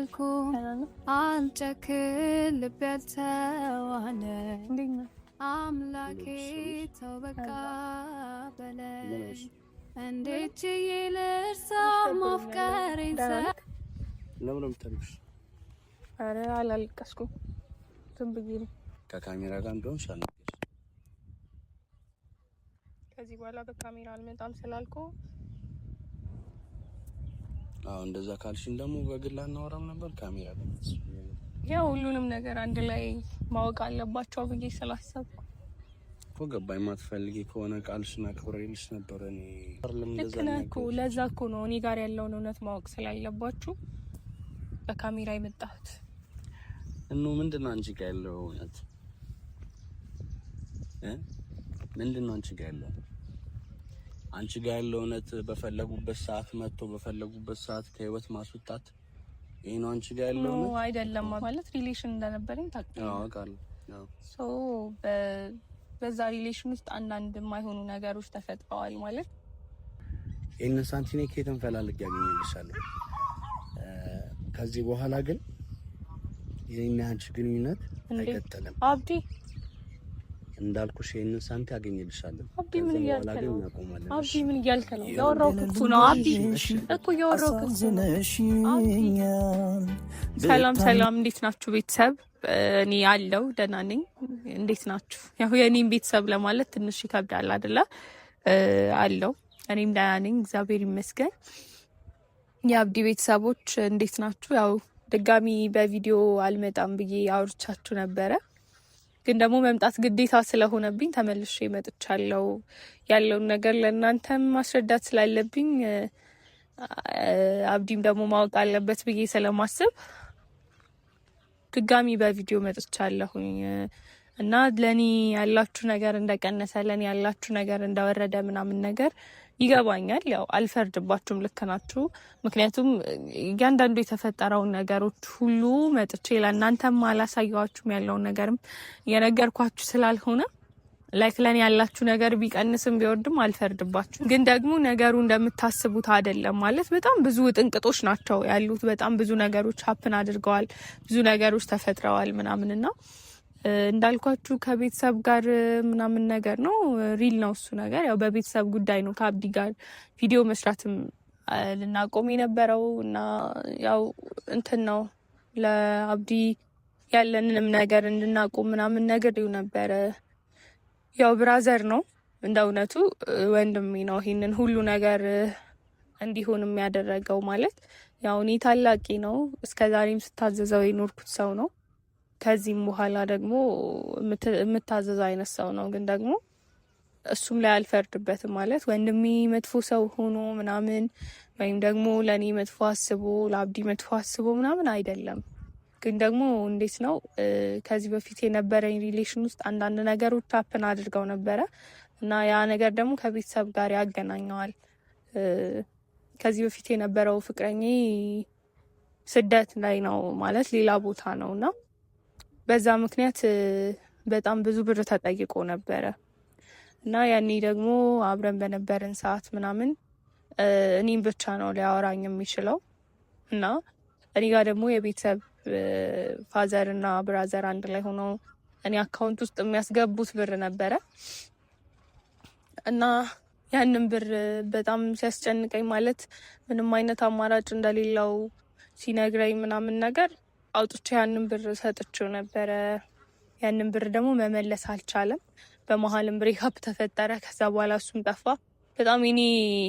አላልኩም አልጨክን ልብ ያልተዋለ አምላኬ ተው በቃ በለኝ እንዴት ችዬ ልርሳ ማፍቀሬን ለምን ምትልሽ? አረ አላለቀስኩም ዝም ብዬ ነው። ከካሜራ ጋር እንደሆነ ሻል ከዚህ በኋላ በካሜራ አልመጣም ስላልኩ እንደዛ ካልሽን ደግሞ በግል አናወራም ነበር። ካሜራ ያው ሁሉንም ነገር አንድ ላይ ማወቅ አለባቸው ብዬ ስላሰብኩ እኮ ገባኝ። ማትፈልጊ ከሆነ ቃልሽና አክብሬልሽ ነበር። እኔ ልክ ነህ እኮ ለዛ እኮ ነው እኔ ጋር ያለውን እውነት ማወቅ ስላለባችሁ በካሜራ የመጣሁት። ምንድነው አንቺ ጋር ያለው እውነት? ምንድነው አንቺ ጋር ያለው? አንቺ ጋር ያለው እውነት በፈለጉበት ሰዓት መጥቶ በፈለጉበት ሰዓት ከህይወት ማስወጣት ይሄ ነው አንቺ ጋር ያለው እውነት? አይደለም ማለት ሪሌሽን እንደነበረኝ ታውቃለህ? አውቃለሁ። በዛ ሪሌሽን ውስጥ አንዳንድ የማይሆኑ ነገሮች ተፈጥረዋል ማለት ይሄን ሳንቲኔ ከየትም ፈላልግ ያገኝልሻለሁ። ከዚህ በኋላ ግን የኔና አንቺ ግንኙነት አይቀጥልም። አብዲ እንዳልኩሽ ይሄንን ሳንቲ አገኝልሻለሁ። አብዲ ምን እያልከ ነው? አብዲ ምን እያልከ ነው? ያወራሁት እኮ ነው አብዲ እኮ ያወራሁት። ሰላም ሰላም፣ እንዴት ናችሁ ቤተሰብ? እኔ ያለው ደህና ነኝ። እንዴት ናችሁ? ያው የኔን ቤተሰብ ለማለት ትንሽ ይከብዳል አይደለ? አለው እኔም ደህና ነኝ እግዚአብሔር ይመስገን። የአብዲ ቤተሰቦች እንዴት ናችሁ? ያው ድጋሚ በቪዲዮ አልመጣም ብዬ አውርቻችሁ ነበረ፣ ግን ደግሞ መምጣት ግዴታ ስለሆነብኝ ተመልሼ መጥቻለሁ። ያለውን ነገር ለእናንተም ማስረዳት ስላለብኝ አብዲም ደግሞ ማወቅ አለበት ብዬ ስለማስብ ድጋሚ በቪዲዮ መጥቻለሁኝ እና ለኔ ያላችሁ ነገር እንደቀነሰ ለኔ ያላችሁ ነገር እንደወረደ ምናምን ነገር ይገባኛል። ያው አልፈርድባችሁም፣ ልክ ናችሁ። ምክንያቱም እያንዳንዱ የተፈጠረውን ነገሮች ሁሉ መጥቼ ለእናንተም አላሳየዋችሁም፣ ያለውን ነገርም እየነገርኳችሁ ስላልሆነ ላይክ ለኔ ያላችሁ ነገር ቢቀንስም ቢወርድም አልፈርድባችሁም። ግን ደግሞ ነገሩ እንደምታስቡት አይደለም ማለት በጣም ብዙ ጥንቅጦች ናቸው ያሉት። በጣም ብዙ ነገሮች ሀፕን አድርገዋል፣ ብዙ ነገሮች ተፈጥረዋል ምናምንና እንዳልኳችሁ ከቤተሰብ ጋር ምናምን ነገር ነው። ሪል ነው እሱ ነገር። ያው በቤተሰብ ጉዳይ ነው ከአብዲ ጋር ቪዲዮ መስራትም ልናቆም የነበረው እና ያው እንትን ነው ለአብዲ ያለንንም ነገር እንድናቆም ምናምን ነገር ይው ነበረ። ያው ብራዘር ነው እንደ እውነቱ ወንድሜ ነው ይሄንን ሁሉ ነገር እንዲሆን የሚያደረገው ማለት ያው እኔ ታላቂ ነው። እስከዛሬም ስታዘዘው የኖርኩት ሰው ነው። ከዚህም በኋላ ደግሞ የምታዘዘው አይነት ሰው ነው። ግን ደግሞ እሱም ላይ አልፈርድበትም ማለት ወንድሜ መጥፎ ሰው ሆኖ ምናምን ወይም ደግሞ ለእኔ መጥፎ አስቦ ለአብዲ መጥፎ አስቦ ምናምን አይደለም። ግን ደግሞ እንዴት ነው ከዚህ በፊት የነበረኝ ሪሌሽን ውስጥ አንዳንድ ነገሮች ሀፕን አድርገው ነበረ እና ያ ነገር ደግሞ ከቤተሰብ ጋር ያገናኘዋል። ከዚህ በፊት የነበረው ፍቅረኛ ስደት ላይ ነው ማለት ሌላ ቦታ ነው እና በዛ ምክንያት በጣም ብዙ ብር ተጠይቆ ነበረ እና ያኔ ደግሞ አብረን በነበረን ሰዓት ምናምን እኔም ብቻ ነው ሊያወራኝ የሚችለው እና እኔ ጋር ደግሞ የቤተሰብ ፋዘር እና ብራዘር አንድ ላይ ሆነው እኔ አካውንት ውስጥ የሚያስገቡት ብር ነበረ እና ያንን ብር በጣም ሲያስጨንቀኝ ማለት ምንም አይነት አማራጭ እንደሌለው ሲነግረኝ ምናምን ነገር አውጥቼ ያንን ብር ሰጥቼው ነበረ። ያንን ብር ደግሞ መመለስ አልቻለም። በመሀልም ብሬክአፕ ተፈጠረ። ከዛ በኋላ እሱም ጠፋ። በጣም የኔ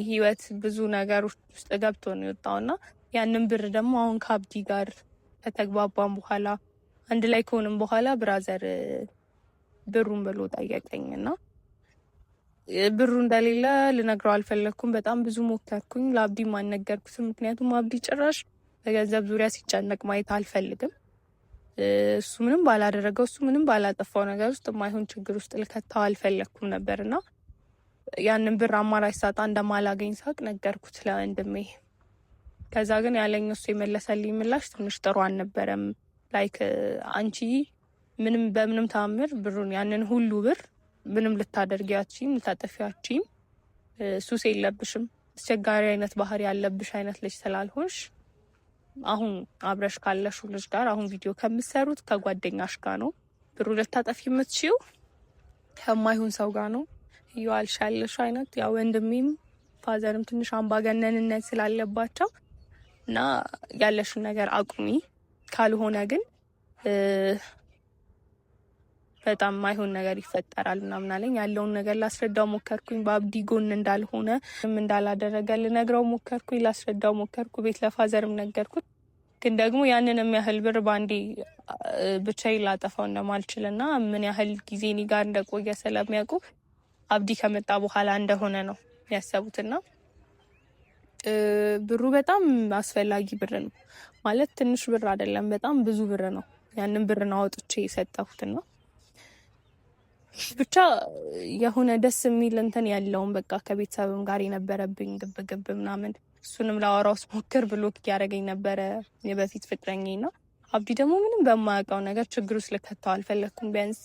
ህይወት ብዙ ነገሮች ውስጥ ገብቶ ነው የወጣውና ያንን ብር ደግሞ አሁን ከአብዲ ጋር ከተግባባን በኋላ አንድ ላይ ከሆንም በኋላ ብራዘር ብሩን ብሎ ጠየቀኝና ብሩ እንደሌለ ልነግረው አልፈለኩም። በጣም ብዙ ሞከርኩኝ። ለአብዲም አልነገርኩትም። ምክንያቱም አብዲ ጭራሽ በገንዘብ ዙሪያ ሲጨነቅ ማየት አልፈልግም። እሱ ምንም ባላደረገው እሱ ምንም ባላጠፋው ነገር ውስጥ የማይሆን ችግር ውስጥ ልከታው አልፈለኩም ነበርና ያንን ብር አማራጭ ሳጣ እንደማላገኝ ሳቅ ነገርኩት ለወንድሜ። ከዛ ግን ያለኝ እሱ የመለሰልኝ ምላሽ ትንሽ ጥሩ አልነበረም። ላይክ አንቺ ምንም በምንም ተአምር ብሩን ያንን ሁሉ ብር ምንም ልታደርጊያችም ልታጠፊያችም ሱስ የለብሽም፣ አስቸጋሪ አይነት ባህሪ ያለብሽ አይነት ልጅ ስላልሆንሽ አሁን አብረሽ ካለሽው ልጅ ጋር አሁን ቪዲዮ ከምትሰሩት ከጓደኛሽ ጋር ነው። ብሩ ልታጠፊ የምትችይው ከማይሆን ሰው ጋር ነው ይዋልሻለሽ አይነት ያው ወንድሜም ፋዘርም ትንሽ አምባገነንነት ስላለባቸው እና ያለሽን ነገር አቁሚ ካልሆነ ግን በጣም ማይሆን ነገር ይፈጠራል ምናምን አለኝ። ያለውን ነገር ላስረዳው ሞከርኩኝ። በአብዲ ጎን እንዳልሆነ እንዳላደረገ ልነግረው ሞከርኩኝ። ላስረዳው ሞከርኩ። ቤት ለፋዘርም ነገርኩት። ግን ደግሞ ያንን የሚያህል ብር ባንዴ ብቻዬን ላጠፋው እንደማልችልና ምን ያህል ጊዜ እኔ ጋር እንደቆየ ስለሚያውቁ አብዲ ከመጣ በኋላ እንደሆነ ነው ያሰቡትና ብሩ በጣም አስፈላጊ ብር ነው ማለት ትንሽ ብር አይደለም፣ በጣም ብዙ ብር ነው። ያንን ብር ነው አውጥቼ የሰጠሁትና ብቻ የሆነ ደስ የሚል እንትን ያለውን በቃ ከቤተሰብም ጋር የነበረብኝ ግብግብ ምናምን እሱንም ላወራው ስሞክር ብሎክ እያደረገኝ ነበረ የበፊት ፍቅረኛዬ ነው። አብዲ ደግሞ ምንም በማያውቀው ነገር ችግር ውስጥ ልከተው አልፈለኩም። ቢያንስ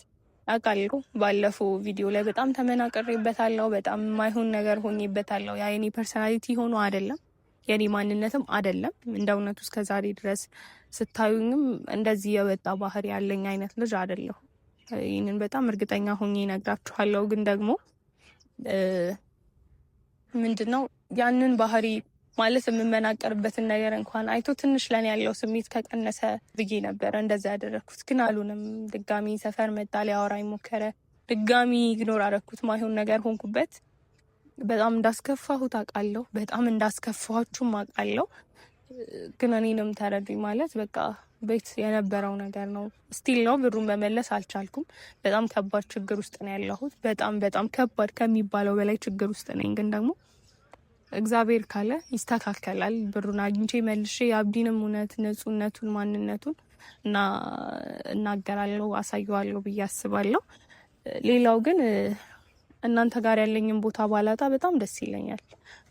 አውቃለሁ። ባለፈው ቪዲዮ ላይ በጣም ተመናቅሬበታለሁ። በጣም የማይሆን ነገር ሆኜበታለሁ። ያ የኔ ፐርሰናሊቲ ሆኖ አይደለም፣ የኔ ማንነትም አይደለም። እንደ እውነቱ እስከዛሬ ድረስ ስታዩኝም እንደዚህ የወጣ ባህሪ ያለኝ አይነት ልጅ አይደለሁ። ይህንን በጣም እርግጠኛ ሆኜ እነግራችኋለሁ። ግን ደግሞ ምንድነው ያንን ባህሪ ማለት የምመናቀርበትን ነገር እንኳን አይቶ ትንሽ ለኔ ያለው ስሜት ከቀነሰ ብዬ ነበረ እንደዛ ያደረኩት። ግን አሉንም። ድጋሚ ሰፈር መጣ፣ ሊያወራኝ ሞከረ። ድጋሚ ኢግኖር አደረኩት። ማይሆን ነገር ሆንኩበት። በጣም እንዳስከፋሁት አውቃለሁ። በጣም እንዳስከፋችሁም አውቃለሁ። ግን እኔንም ተረዱኝ። ማለት በቃ ቤት የነበረው ነገር ነው። ስቲል ነው። ብሩን መመለስ አልቻልኩም። በጣም ከባድ ችግር ውስጥ ነው ያለሁት። በጣም በጣም ከባድ ከሚባለው በላይ ችግር ውስጥ ነኝ። ግን ደግሞ እግዚአብሔር ካለ ይስተካከላል። ብሩን አግኝቼ መልሼ የአብዲንም እውነት ንጹህነቱን፣ ማንነቱን እና እናገራለሁ፣ አሳየዋለሁ ብዬ አስባለሁ። ሌላው ግን እናንተ ጋር ያለኝን ቦታ ባላጣ በጣም ደስ ይለኛል።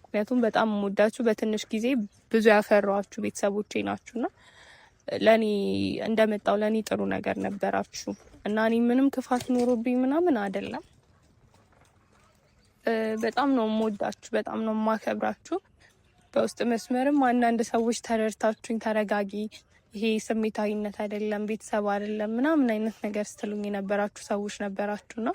ምክንያቱም በጣም የምወዳችሁ በትንሽ ጊዜ ብዙ ያፈራኋችሁ ቤተሰቦቼ ናችሁና ለኔ እንደመጣው ለኔ ጥሩ ነገር ነበራችሁ እና እኔ ምንም ክፋት ኖሮብኝ ምናምን አይደለም። በጣም ነው የምወዳችሁ፣ በጣም ነው የማከብራችሁ። በውስጥ መስመርም አንዳንድ ሰዎች ተረድታችሁኝ ተረጋጊ፣ ይሄ ስሜታዊነት አይደለም፣ ቤተሰብ አይደለም ምናምን አይነት ነገር ስትሉኝ የነበራችሁ ሰዎች ነበራችሁና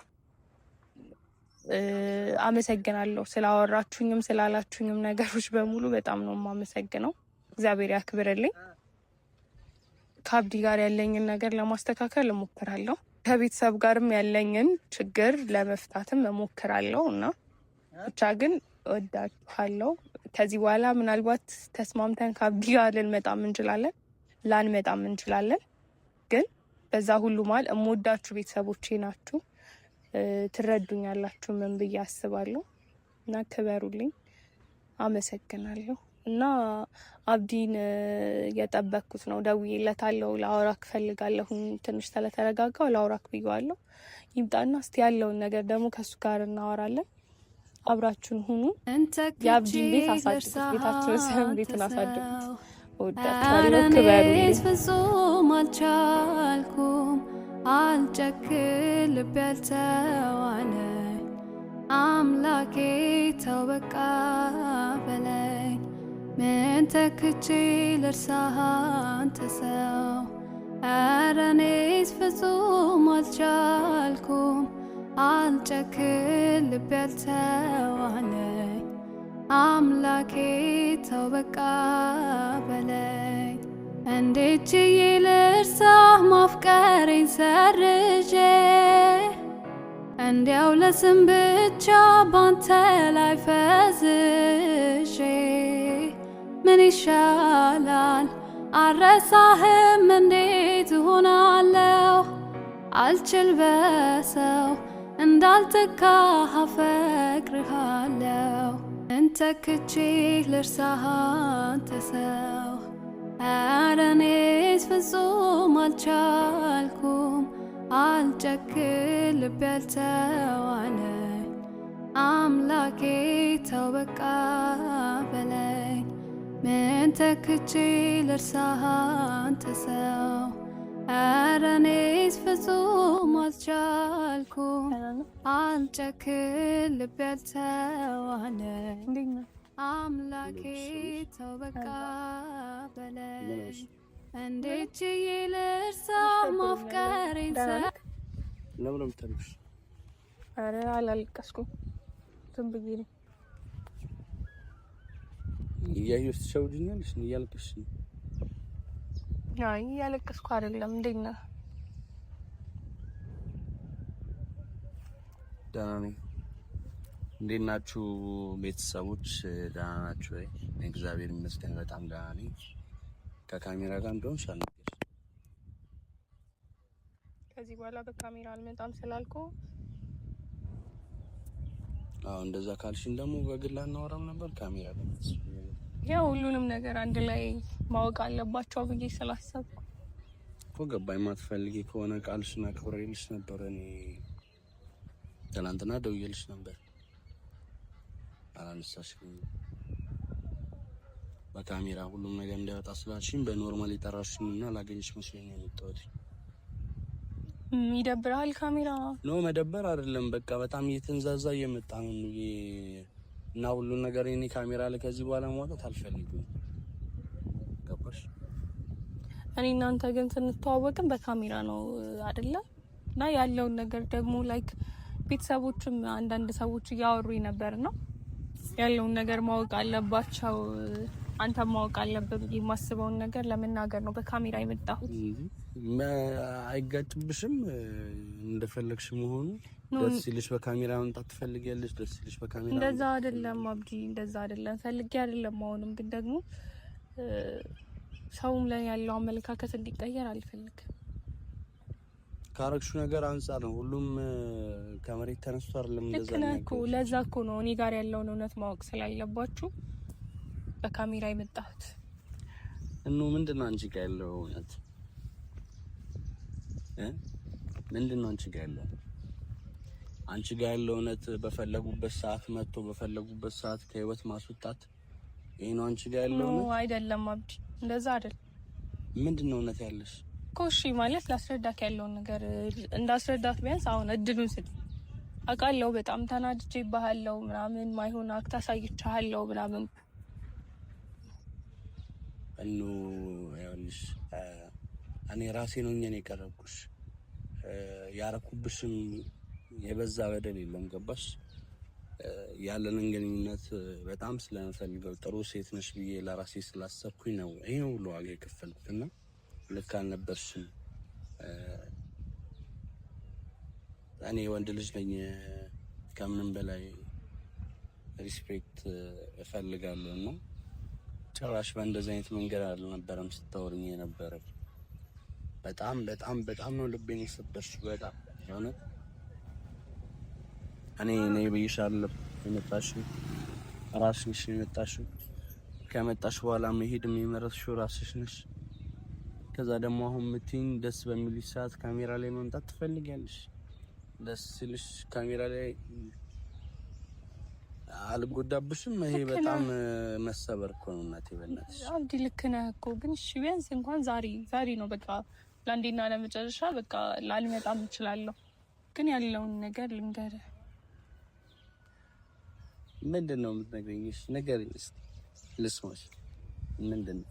አመሰግናለሁ። ስላወራችሁኝም ስላላችሁኝም ነገሮች በሙሉ በጣም ነው የማመሰግነው። እግዚአብሔር ያክብርልኝ። ከአብዲ ጋር ያለኝን ነገር ለማስተካከል እሞክራለሁ። ከቤተሰብ ጋርም ያለኝን ችግር ለመፍታትም እሞክራለሁ እና ብቻ ግን እወዳችኋለሁ። ከዚህ በኋላ ምናልባት ተስማምተን ከአብዲ ጋር ልንመጣም እንችላለን፣ ላንመጣም እንችላለን። ግን በዛ ሁሉ መሀል የምወዳችሁ ቤተሰቦቼ ናችሁ። ትረዱኛላችሁ ምን ብዬ አስባለሁ እና ክበሩልኝ። አመሰግናለሁ። እና አብዲን የጠበቅኩት ነው። ደውዬለታለሁ። ላውራክ ፈልጋለሁ። ትንሽ ስለተረጋጋው ላውራክ ብዬዋለሁ። ይምጣና እስቲ ያለውን ነገር ደግሞ ከሱ ጋር እናወራለን። አብራችሁን ሁኑ። የአብዲን ቤት አሳድጉት። ቤታችሁን ሰም ቤቱን አሳድጉት። ወዳችኋለሁ። ክበሩልኝ። ፍጹም አልቻልኩም፣ አልጨክል ልቤ ያልተዋለ አምላኬ ተው በቃ በለኝ። ምን ተክቼ ልርሳህ አንተ ሰው? ኧረ እኔስ ፍጹም አልቻልኩም፣ አልጨክል ልቤ ያልተዋለኝ አምላኬ ተው በቃ በለኝ። እንዴት ችዬ ልርሳህ ማፍቀሬን ሰርዤ እንዲያው ለስም ብቻ ባንተ ላይ ፈዝዤ ምን ይሻላል አረሳህም እንዴት እሆናለሁ? አልችል በሰው እንዳልተካህ አፈቅርሃለሁ። እንተክቼ ልርሳህ አንተ ሰው? ኧረ እኔስ ፍጹም አልቻልኩም፣ አልጨክል ልቤ ያልተዋለኝ አምላኬ ተው በቃ በለኝ። ምን ተክቼ ልርሳህ አንተ ሰው? ኧረ እኔስ ፍጹም አልቻልኩም፣ አልጨክል ልቤ ያልተዋለኝ አምላኬ ተው በቃ በለኝ እንዴት ልርሳ ማፍቀሬን ለምን ተርክሽ? አረ አላለቀስኩም ዝም ብዬ ነው እያየሁሽ ትሸውጂኛለሽ ነው እያለቀስሽ ነው? አይ እያለቀስኩ አይደለም። እንዴት ነህ? ደህና ነኝ። እንዴት ናችሁ ቤተሰቦች? ደህና ናችሁ ወይ? እግዚአብሔር ይመስገን በጣም ደህና ነኝ። ከካሜራ ጋር እንደሆን ሻልኩ። ከዚህ በኋላ በካሜራ አልመጣም ስላልኩ እንደዛ ካልሽኝ ደግሞ በግል አናወራም ነበር ካሜራ ለምትስ ያው ሁሉንም ነገር አንድ ላይ ማወቅ አለባቸው ብዬ ስላሰብኩ እኮ ገባኝ። ማትፈልጊ ከሆነ ቃልሽና አክብሬልሽ ነበር። እኔ ትናንትና ደውዬልሽ ነበር አላነሳሽም። በካሜራ ሁሉም ነገር እንዳይወጣ ስላልሽኝ በኖርማል የጠራሽኝና ላገኝሽ መስሎኝ ነው የመጣሁት። ይደብራል ካሜራ ነው መደበር አይደለም። በቃ በጣም እየተንዛዛ እየመጣ ነው እና ሁሉን ነገር እኔ ካሜራ ላይ ከዚህ በኋላ ማውጣት አልፈልግም። ገባሽ? እኔ እናንተ ግን ስንተዋወቅም በካሜራ ነው አይደለ? እና ያለውን ነገር ደግሞ ላይክ ቤተሰቦችም አንዳንድ ሰዎች እያወሩኝ ነበርና ያለውን ነገር ማወቅ አለባቸው። አንተ ማወቅ አለበት የማስበውን ነገር ለመናገር ነው በካሜራ የመጣሁት። አይጋጭብሽም? እንደፈለግሽ መሆኑ ደስ ይልሽ በካሜራ መምጣት ትፈልጊያለሽ? ደስ ይልሽ በካሜራ? እንደዛ አይደለም አብዲ፣ እንደዛ አይደለም ፈልጌ አይደለም። አሁንም ግን ደግሞ ሰውም ላይ ያለው አመለካከት እንዲቀየር አልፈልግም። ካረክሹ ነገር አንፃር ነው። ሁሉም ከመሬት ተነስቶ አይደለም እንደዛ ነው። ለዛ እኮ ነው እኔ ጋር ያለውን እውነት ማወቅ ስላለባችሁ በካሜራ የመጣሁት። ምንድነው አንቺ ጋር ያለው እውነት? ምንድነው አንቺ ጋር ያለው? አንቺ ጋር ያለው እውነት በፈለጉበት ሰዓት መጥቶ በፈለጉበት ሰዓት ከህይወት ማስወጣት ይሄ ነው አንቺ ጋር ያለው እውነት? አይደለም አብዲ፣ እንደዛ አይደለም። ምንድነው እውነት ያለሽ? ኮሺ ማለት ላስረዳክ ያለውን ነገር እንዳስረዳት ቢያንስ አሁን እድሉን ስጥ። አውቃለሁ በጣም ተናድጄ ባሃለው ምናምን ማይሆን አክታ ሳይቻለው ምናምን ያውልሽ እኔ ራሴ ነው እኔ የቀረብኩሽ። ያረኩብሽም የበዛ በደል የለም። ገባሽ? ያለንን ግንኙነት በጣም ስለምፈልገው ጥሩ ሴት ነሽ ብዬ ለራሴ ስላሰብኩኝ ነው ይሄ ሁሉ ዋጋ የከፈልኩትና ልክ አልነበርሽም። እኔ ወንድ ልጅ ነኝ። ከምንም በላይ ሪስፔክት እፈልጋለሁ እና ጭራሽ በእንደዚህ አይነት መንገድ አልነበረም ስታወሪኝ የነበረ። በጣም በጣም በጣም ነው ልቤን የሰበርሽው። በጣም የሆነ እኔ ብዬሻለሁ የመጣሽው ራስሽ ነሽ የመጣሽው። ከመጣሽ በኋላ መሄድም የመረጥሽው ራስሽ ነሽ። ከዛ ደግሞ አሁን ምትኝ ደስ በሚል ሰዓት ካሜራ ላይ መምጣት ትፈልጊያለሽ። ደስ ሲልሽ ካሜራ ላይ አልጎዳብሽም? ይሄ በጣም መሰበር እኮ ነው እናቴ። በእናትሽ አንዲ ልክ ነህ እኮ ግን እሺ ቢያንስ እንኳን ዛሬ ነው በቃ ለአንዴና ለመጨረሻ በቃ ላልመጣም እችላለሁ። ግን ያለውን ነገር ልንገርህ። ምንድነው የምትነግሪኝ? እሺ ንገሪኝ እስኪ ልስማሽ። ምንድነው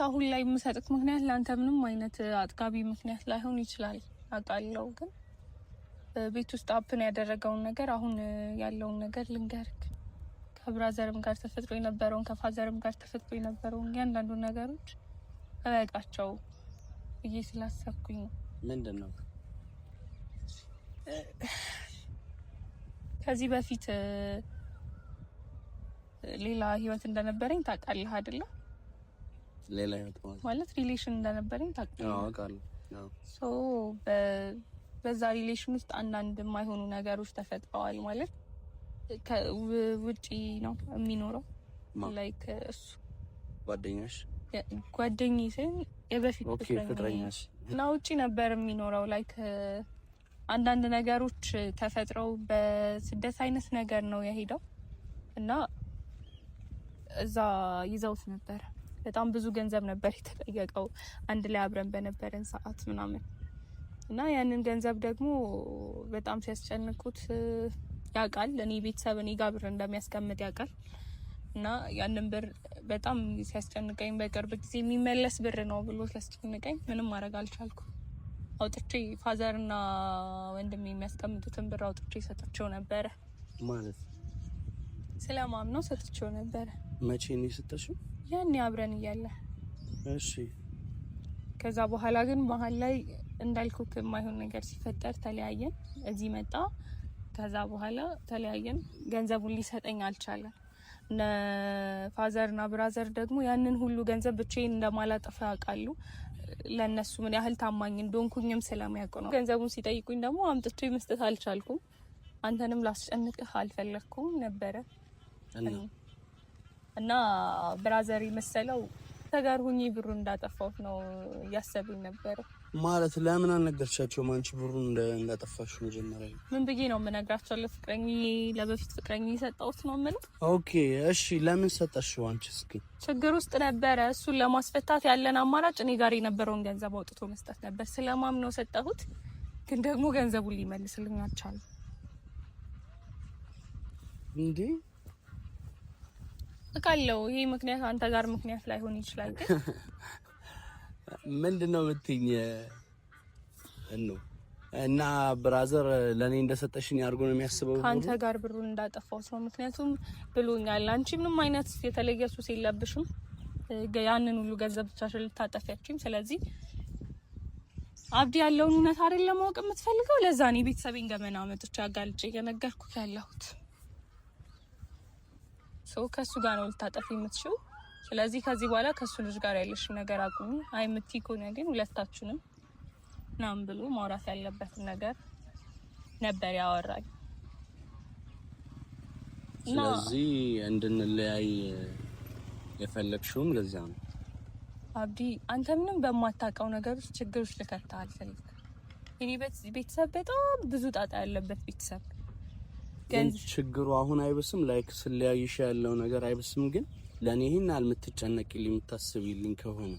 አሁን ላይ የምሰጥክ ምክንያት ለአንተ ምንም አይነት አጥጋቢ ምክንያት ላይሆን ይችላል አውቃለሁ። ግን ቤት ውስጥ አፕን ያደረገውን ነገር አሁን ያለውን ነገር ልንገርክ። ከብራዘርም ጋር ተፈጥሮ የነበረውን ከፋዘርም ጋር ተፈጥሮ የነበረውን እያንዳንዱ ነገሮች እበቃቸው ብዬ ስላሰብኩኝ ነው። ምንድነው? ከዚህ በፊት ሌላ ህይወት እንደነበረኝ ታውቃለህ አይደለ? ሌላ ህይወት ማለት ሪሌሽን እንደነበረኝ ታውቃለህ? አዎ አውቃለሁ። ሶ በዛ ሪሌሽን ውስጥ አንዳንድ የማይሆኑ ነገሮች ተፈጥረዋል። ማለት ውጪ ነው የሚኖረው። ላይክ እሱ ጓደኛዬ ሲሆን የበፊት ፍቅረኛሽ እና ውጪ ነበር የሚኖረው። ላይክ አንዳንድ ነገሮች ተፈጥረው በስደት አይነት ነገር ነው የሄደው እና እዛ ይዘውት ነበር። በጣም ብዙ ገንዘብ ነበር የተጠየቀው አንድ ላይ አብረን በነበረን ሰዓት ምናምን እና ያንን ገንዘብ ደግሞ በጣም ሲያስጨንቁት ያውቃል። እኔ ቤተሰብ እኔ ጋር ብር እንደሚያስቀምጥ ያውቃል እና ያንን ብር በጣም ሲያስጨንቀኝ በቅርብ ጊዜ የሚመለስ ብር ነው ብሎ ሲያስጨንቀኝ ምንም ማድረግ አልቻልኩም። አውጥቼ ፋዘርና ወንድሜ የሚያስቀምጡትን ብር አውጥቼ ሰጥቼው ነበረ ማለት ስለማምነው ሰጥቼው ነበረ። መቼ ነው የሰጠሽው? ያኔ አብረን እያለ። እሺ ከዛ በኋላ ግን መሀል ላይ እንዳልኩክ የማይሆን ነገር ሲፈጠር ተለያየን። እዚህ መጣ። ከዛ በኋላ ተለያየን። ገንዘቡን ሊሰጠኝ አልቻለም። እነ ፋዘርና ብራዘር ደግሞ ያንን ሁሉ ገንዘብ ብቻዬን እንደማላጠፋ ያውቃሉ። ለነሱ ምን ያህል ታማኝ እንደሆንኩኝም ስለሚያውቁ ነው። ገንዘቡን ሲጠይቁኝ ደግሞ አምጥቼ መስጠት አልቻልኩም። አንተንም ላስጨንቅህ አልፈለኩም ነበረ እና ብራዘር መሰለው ተጋር ሁኚ ብሩ እንዳጠፋሁት ነው ያሰብኝ ነበር። ማለት ለምን አልነገርሻቸውም? አንቺ ብሩ እንዳጠፋሽ መጀመሪያ ምን ብዬ ነው የምነግራቸው? ለበፊት ፍቅረኛ የሰጠሁት ነው ምን? ኦኬ እሺ፣ ለምን ሰጠሽው? አንቺ እስኪ ችግር ውስጥ ነበረ። እሱን ለማስፈታት ያለን አማራጭ እኔ ጋር የነበረውን ገንዘብ አውጥቶ መስጠት ነበር። ስለማም ነው ሰጠሁት፣ ግን ደግሞ ገንዘቡን ሊመልስልኝ አልቻለም። እንዴ አቃለው ይሄ ምክንያት አንተ ጋር ምክንያት ላይሆን ይችላል። ግን ምንድነው የምትይኝ? እና ብራዘር ለኔ እንደሰጠሽኝ አድርጎ ነው የሚያስበው አንተ ጋር ብሩን እንዳጠፋው ሰው ምክንያቱም ብሎኛል። አንቺ ምንም አይነት የተለየ ሱስ የለብሽም፣ ያንን ሁሉ ገንዘብ ብቻሽን ልታጠፊያችሁም። ስለዚህ አብዲ ያለውን እውነት አይደለም ማወቅ የምትፈልገው። ለዛ ነው ቤተሰቤን ገመና መጥቼ አጋልጬ የነገርኩህ ያለሁት። ከሱ ጋር ነው ልታጠፊ የምትሽው። ስለዚህ ከዚህ በኋላ ከሱ ልጅ ጋር ያለሽ ነገር አቁሚ። አይ የምትይ ከሆነ ግን ሁለታችንም ናም ብሎ ማውራት ያለበት ነገር ነበር ያወራኝ። ስለዚህ እንድንለያይ የፈለግሽውም ለዛ ነው። አብዲ አንተ ምንም በማታውቀው ነገር ውስጥ ችግር ውስጥ ልከተህ አልፈልግም። እኔ ቤተሰብ በጣም ብዙ ጣጣ ያለበት ቤተሰብ ግን ችግሩ አሁን አይበስም። ላይክ ስለያይሽ ያለው ነገር አይበስም። ግን ለኔ ይሄን አልምትጨነቂልኝ የምታስቢልኝ ከሆነ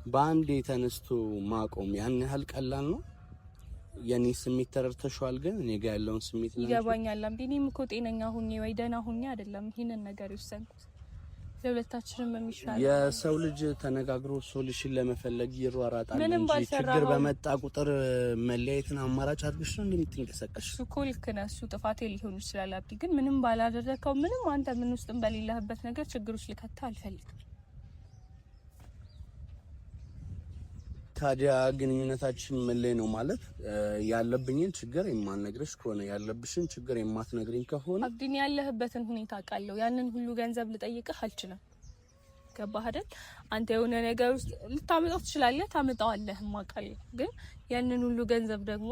በአንዴ ተነስቶ ማቆም ያን ያህል ቀላል ነው? የኔ ስሜት ተረድተሽዋል? ግን እኔ ጋር ያለውን ስሜት ይገባኛል። እኔም እኮ ጤነኛ ሁኜ ወይ ደህና ሁኜ አይደለም ይሄንን ነገር የወሰንኩት። ለሁለታችንም የሚሻል የሰው ልጅ ተነጋግሮ ሶሉሽን ለመፈለግ ይሯሯጣል እንጂ ችግር በመጣ ቁጥር መለያየትን አማራጭ አድርገሽ ነው እንደምትንቀሳቀሽ። እሱ ልክ ነህ። እሱ ጥፋቴ ሊሆን ይችላል አብዲ። ግን ምንም ባላደረከው ምንም አንተ ምን ውስጥም በሌለህበት ነገር ችግር ውስጥ ልከተህ አልፈልግም። ታዲያ ግንኙነታችን ምን ላይ ነው ማለት? ያለብኝን ችግር የማልነግርሽ ከሆነ ያለብሽን ችግር የማትነግሪኝ ከሆነ አብዲን ያለህበትን ሁኔታ አውቃለሁ። ያንን ሁሉ ገንዘብ ልጠይቅህ አልችልም። ገባህ አይደል? አንተ የሆነ ነገር ውስጥ ልታመጣው ትችላለህ፣ ታመጣዋለህ አውቃለሁ። ግን ያንን ሁሉ ገንዘብ ደግሞ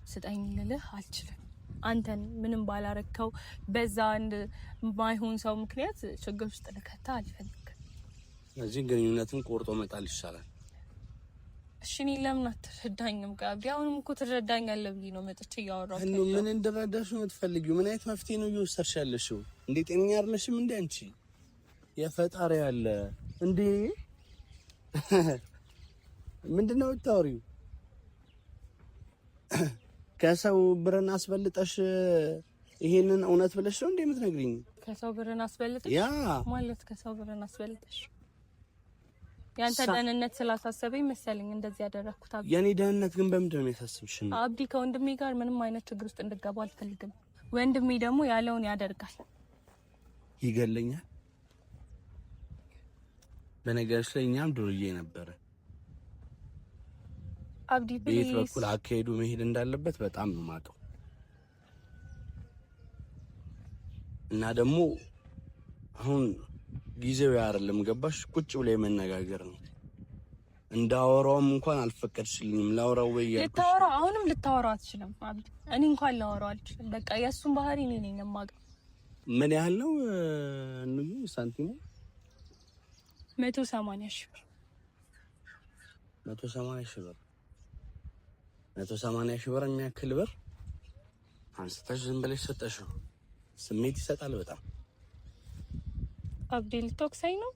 ስጠኝ ልልህ አልችልም። አንተን ምንም ባላረከው በዛ አንድ ማይሆን ሰው ምክንያት ችግር ውስጥ ልከተህ አልፈልግም። ስለዚህ ግንኙነትን ቆርጦ መጣል ይሻላል። እሺ እኔ ለምን አትረዳኝም? ጋቢ አሁንም እኮ ትረዳኛለህ ብዬ ነው መጥቼ እያወራሁት። ምን እንድረዳሽ ነው የምትፈልጊው? ምን አይነት መፍትሄ ነው እየወሰድሽ ያለሽው? እንዴ ጤነኛ አይደለሽም እንዴ አንቺ? የፈጣሪ ያለ እንዴ ምንድነው የምታወሪው? ከሰው ብርን አስበልጠሽ ይሄንን እውነት ብለሽ ነው እንዴ የምትነግሪኝ? ከሰው ብርን አስበልጠሽ ያ ማለት ከሰው ብርን አስበልጠሽ ያንተ ደህንነት ስላሳሰበኝ መሰለኝ እንደዚህ ያደረኩት። አብዲ የኔ ደህንነት ግን በምንድን ነው የሚያሳስብሽ? አብዲ ከወንድሜ ጋር ምንም አይነት ችግር ውስጥ እንድገባ አልፈልግም። ወንድሜ ደግሞ ያለውን ያደርጋል። ይገለኛል። በነገርሽ ላይ እኛም ዱርዬ ነበረ። አብዲ ቤት በኩል አካሄዱ መሄድ እንዳለበት በጣም ነው የማውቀው። እና ደግሞ አሁን ጊዜው አይደለም። ገባሽ? ቁጭ ብለ የመነጋገር ነው። እንዳወራውም እንኳን አልፈቀድሽልኝም። ላወራው ወይ ልታወራ አሁንም ልታወራው አትችልም አብዲ። እኔ እንኳን ላወራው አልችልም። በቃ የሱን ባህሪ እኔ ነኝ የማውቀው። ምን ያህል ነው እንዴ ሳንቲሙ? 180 ሺህ ብር 180 ሺህ ብር 180 ሺህ ብር የሚያክል ብር አንስተሽ ዝም ብለሽ ሰጠሽው። ስሜት ይሰጣል በጣም። አብዲ ልትወቅሰኝ ነው?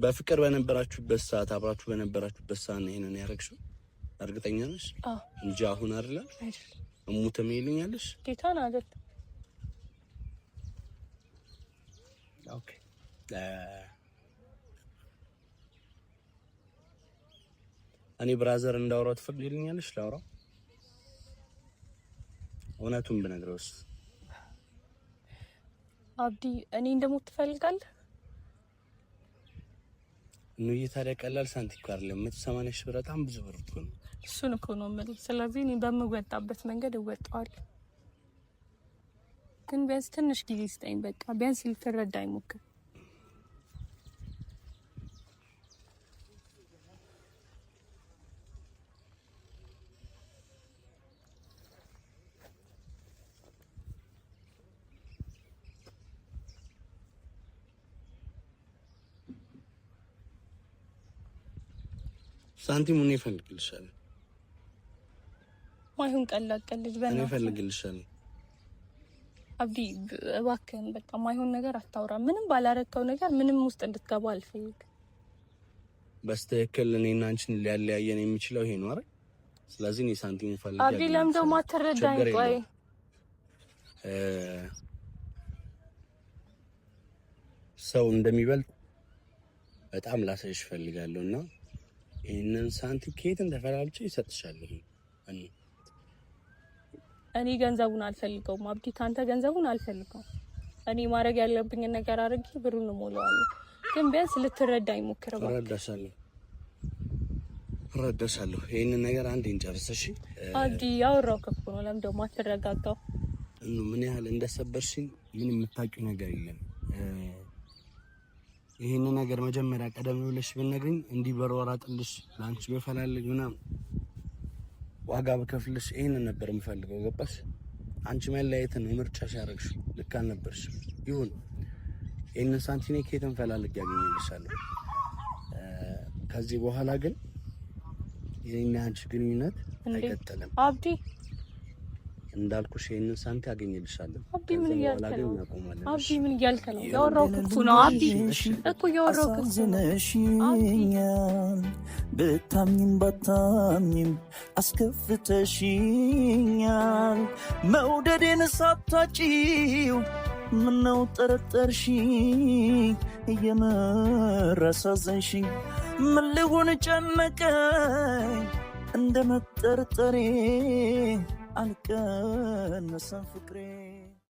በፍቅር በነበራችሁበት ሰዓት አብራችሁ በነበራችሁበት ሰዓት ነው ይሄንን ያደረግሽው? እርግጠኛ ነሽ? አዎ። እንጂ አሁን አይደለም አይደለም። እሙተም ይልኛለሽ? ጌታን አይደል? ኦኬ እኔ ብራዘር እንዳወራው ትፈቅጂልኛለሽ? ላውራው እውነቱን ብነግረውስ? አብዲ እኔ እንደሞት ትፈልጋለህ? ነው ታዲያ ቀላል ሳንቲም እኮ አይደለም። 180 ሺህ ብር በጣም ብዙ ብር እኮ ነው። እሱን እኮ ነው የምልህ። ስለዚህ እኔ በምወጣበት መንገድ እወጣዋለሁ። ግን ቢያንስ ትንሽ ጊዜ ስጠኝ። በቃ ቢያንስ ልትረዳኝ ሞክር። ሳንቲሙን እፈልግልሻለሁ። ማይሆን ቀላል ልጅ በእናትህ እኔ እፈልግልሻለሁ። አብዲ እባክህን በቃ ማይሆን ነገር አታውራ። ምንም ባላረከው ነገር ምንም ውስጥ እንድትገባ አልፈልግም። በስተክል እኔና አንቺን ሊያለያየን የሚችለው ይሄ ነው አይደል? ስለዚህ እኔ ሳንቲሙን ፈልጋለሁ። አብዲ ለምን ደሞ አትረዳኝ? ቆይ ሰው እንደሚበልጥ በጣም ላሳይሽ ፈልጋለሁና ይሄንን ሳንቲም ከየት እንደፈላልቼ ይሰጥሻለሁ። እኔ ገንዘቡን አልፈልገውም አብዲ፣ ካንተ ገንዘቡን አልፈልገውም። እኔ ማድረግ ያለብኝ ነገር አድርጌ ብሩን እሞላዋለሁ። ግን ቢያንስ ልትረዳኝ ሞክር። እረዳሻለሁ። ይሄንን ነገር አንዴ እንጨርሰሽ አብዲ። ያወራው እኮ ነው። ለምን ደሞ አትረጋጋው? ምን ያህል እንደሰበርሽኝ ምን የምታውቂው ነገር የለም። ይሄን ነገር መጀመሪያ ቀደም ብለሽ ብትነግሪኝ እንዲህ በረወራጥልሽ ላንቺ በፈላልግ ምናምን ዋጋ በከፍልሽ ይሄን ነበር የምፈልገው። ገባሽ? አንቺ መለያየትን ምርጫሽ ያደረግሽ ልክ አልነበርሽም። ይሁን ይሄን ሳንቲም ከየት እንፈላልግ ያገኝልሻለሁ። ከዚህ በኋላ ግን የኔና አንቺ ግንኙነት አይቀጥልም አብዲ። እንዳልኩሽ ይሄንን ሳንቲም አገኝልሻለሁ። አብዲ ምን እያልከ ነው? አብዲ ምን እያልከ ነው? ያወራው እኮ ነው አብዲ እኮ ያወራው እኮ ዝነሽኛል። በታምኝም ባታምኝም አስከፍተሽኛል። መውደዴን ሳታጪው ምነው ጠረጠርሽኝ? እየመረሳዘንሽኝ ምን ልሁን ጨነቀኝ እንደ መጠርጠሬ አልቀነሰም ፍቅሬ